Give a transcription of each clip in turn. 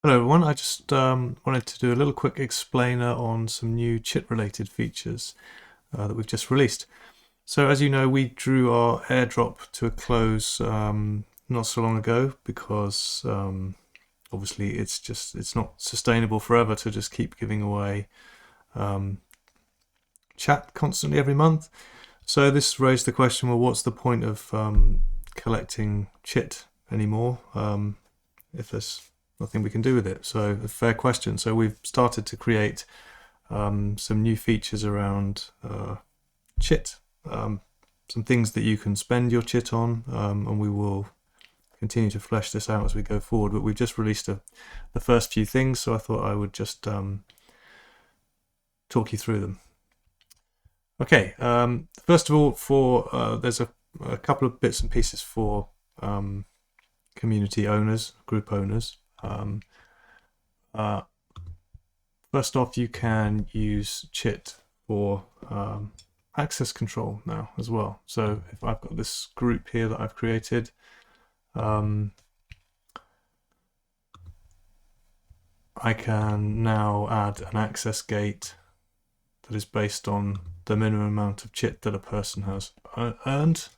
Hello everyone, I just wanted to do a little quick explainer on some new CHIT related features that we've just released. So as you know, we drew our airdrop to a close not so long ago because obviously it's not sustainable forever to just keep giving away chat constantly every month. So this raised the question, well, what's the point of collecting CHIT anymore if there's nothing we can do with it? So a fair question. So we've started to create some new features around CHIT, some things that you can spend your CHIT on, and we will continue to flesh this out as we go forward. But we've just released the first few things, so I thought I would just talk you through them. Okay, first of all, there's a couple of bits and pieces for community owners, group owners. First off, you can use CHIT for access control now as well. So if I've got this group here that I've created, I can now add an access gate that is based on the minimum amount of CHIT that a person has earned.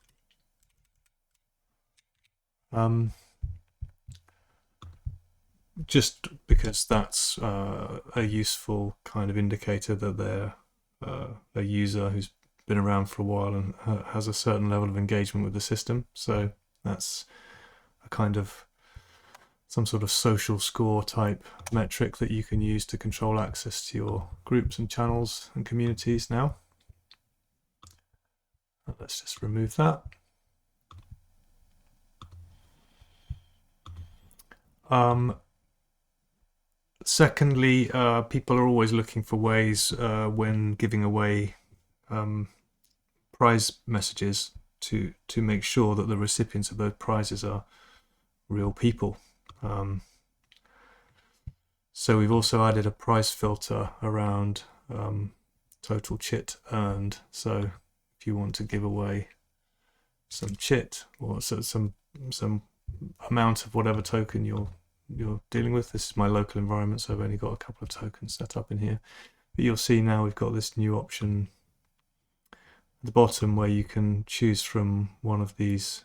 Just because that's a useful kind of indicator that they're a user who's been around for a while and has a certain level of engagement with the system. So that's a kind of some sort of social score type metric that you can use to control access to your groups and channels and communities now. Let's just remove that. Secondly, people are always looking for ways when giving away prize messages to make sure that the recipients of those prizes are real people. So we've also added a prize filter around total CHIT earned. So if you want to give away some CHIT or some amount of whatever token you're dealing with. This is my local environment, so I've only got a couple of tokens set up in here. But you'll see now we've got this new option at the bottom where you can choose from one of these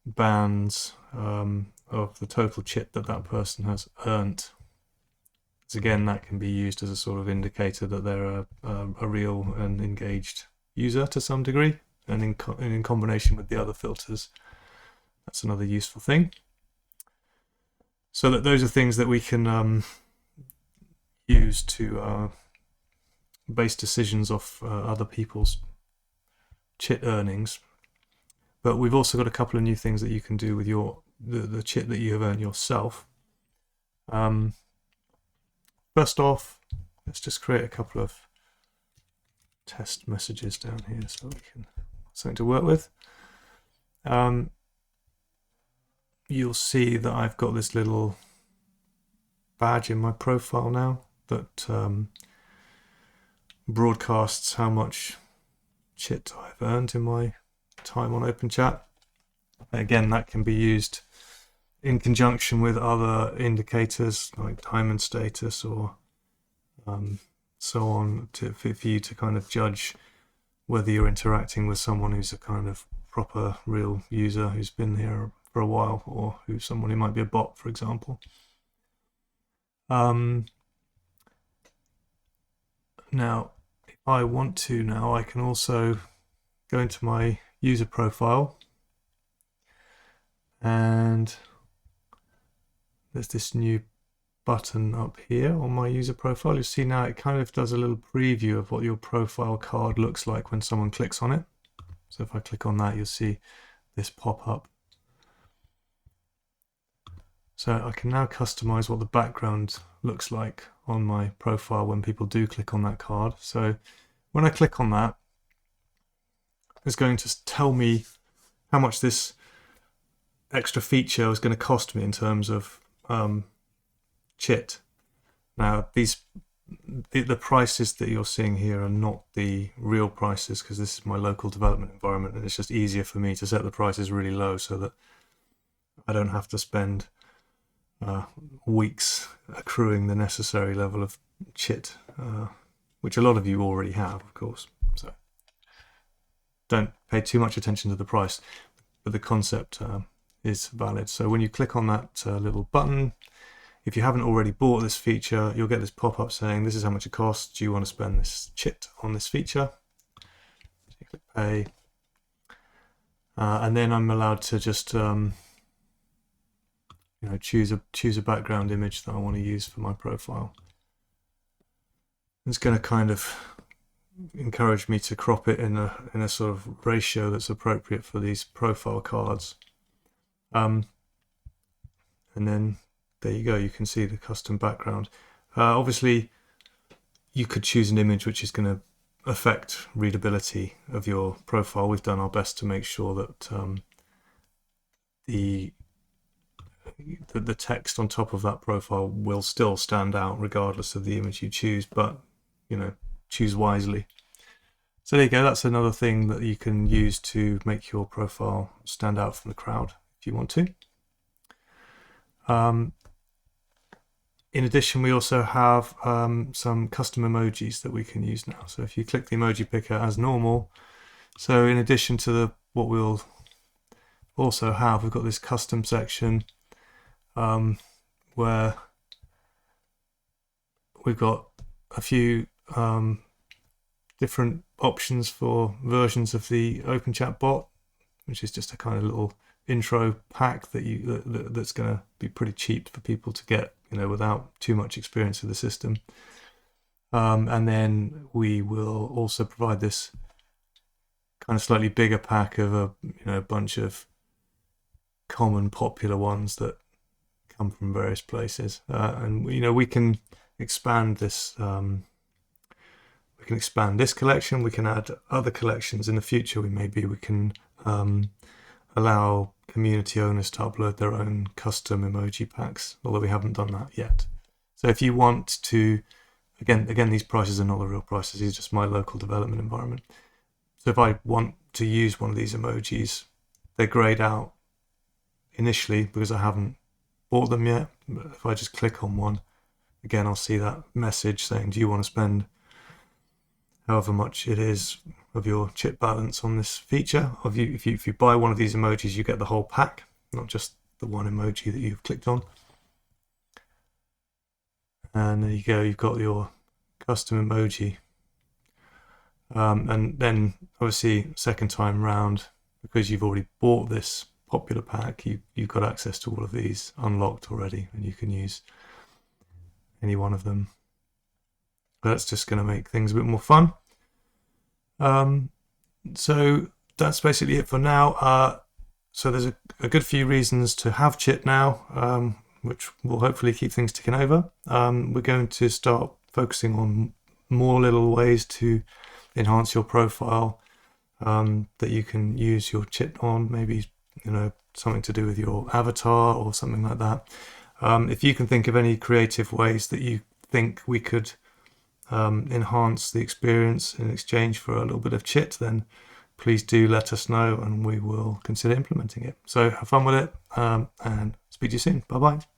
bands of the total CHIT that person has earned. So again, that can be used as a sort of indicator that they're a real and engaged user to some degree, and in combination with the other filters, that's another useful thing. So that those are things that we can use to base decisions off other people's CHIT earnings. But we've also got a couple of new things that you can do with the CHIT that you have earned yourself. First off, let's just create a couple of test messages down here so we can something to work with. You'll see that I've got this little badge in my profile now that broadcasts how much CHIT I've earned in my time on OpenChat. Again, that can be used in conjunction with other indicators like diamond status or so on for you to kind of judge whether you're interacting with someone who's a kind of proper real user who's been here for a while, or who's someone who might be a bot, for example. Now, if I want to now, I can also go into my user profile, and there's this new button up here on my user profile. You see now it kind of does a little preview of what your profile card looks like when someone clicks on it. So if I click on that, you'll see this pop up. So I can now customize what the background looks like on my profile when people do click on that card. So when I click on that, it's going to tell me how much this extra feature is going to cost me in terms of CHIT. Now, the prices that you're seeing here are not the real prices, because this is my local development environment, and it's just easier for me to set the prices really low so that I don't have to spend weeks accruing the necessary level of CHIT, which a lot of you already have, of course. So don't pay too much attention to the price, but the concept is valid. So when you click on that little button, if you haven't already bought this feature, you'll get this pop-up saying, this is how much it costs. Do you want to spend this CHIT on this feature? So you click pay. And then I'm allowed to just choose a background image that I want to use for my profile. It's going to kind of encourage me to crop it in a sort of ratio that's appropriate for these profile cards. And then there you go, you can see the custom background. Obviously you could choose an image which is going to affect readability of your profile. We've done our best to make sure that the text on top of that profile will still stand out regardless of the image you choose, but choose wisely. So there you go, that's another thing that you can use to make your profile stand out from the crowd if you want to. In addition, we also have some custom emojis that we can use now. So if you click the emoji picker as normal, so in addition to what we'll also have, we've got this custom section where we've got a few different options for versions of the OpenChat bot, which is just a kind of little intro pack that's going to be pretty cheap for people to get, without too much experience of the system. And then we will also provide this kind of slightly bigger pack of a bunch of common popular ones that come from various places. And we can expand this. We can expand this collection. We can add other collections in the future. We can allow community owners to upload their own custom emoji packs, although we haven't done that yet. So if you want to, again, these prices are not the real prices. These are just my local development environment. So if I want to use one of these emojis, they're grayed out initially because I haven't bought them yet. But if I just click on one, again, I'll see that message saying, do you want to spend however much it is of your CHIT balance on this feature? If you buy one of these emojis, you get the whole pack, not just the one emoji that you've clicked on. And there you go, you've got your custom emoji. And then obviously second time round, because you've already bought this popular pack, you've got access to all of these unlocked already, and you can use any one of them. That's just going to make things a bit more fun. So that's basically it for now. So there's a good few reasons to have CHIT now, which will hopefully keep things ticking over. We're going to start focusing on more little ways to enhance your profile that you can use your CHIT on, maybe something to do with your avatar or something like that. If you can think of any creative ways that you think we could enhance the experience in exchange for a little bit of CHIT, then please do let us know and we will consider implementing it. So have fun with it, and speak to you soon. Bye bye.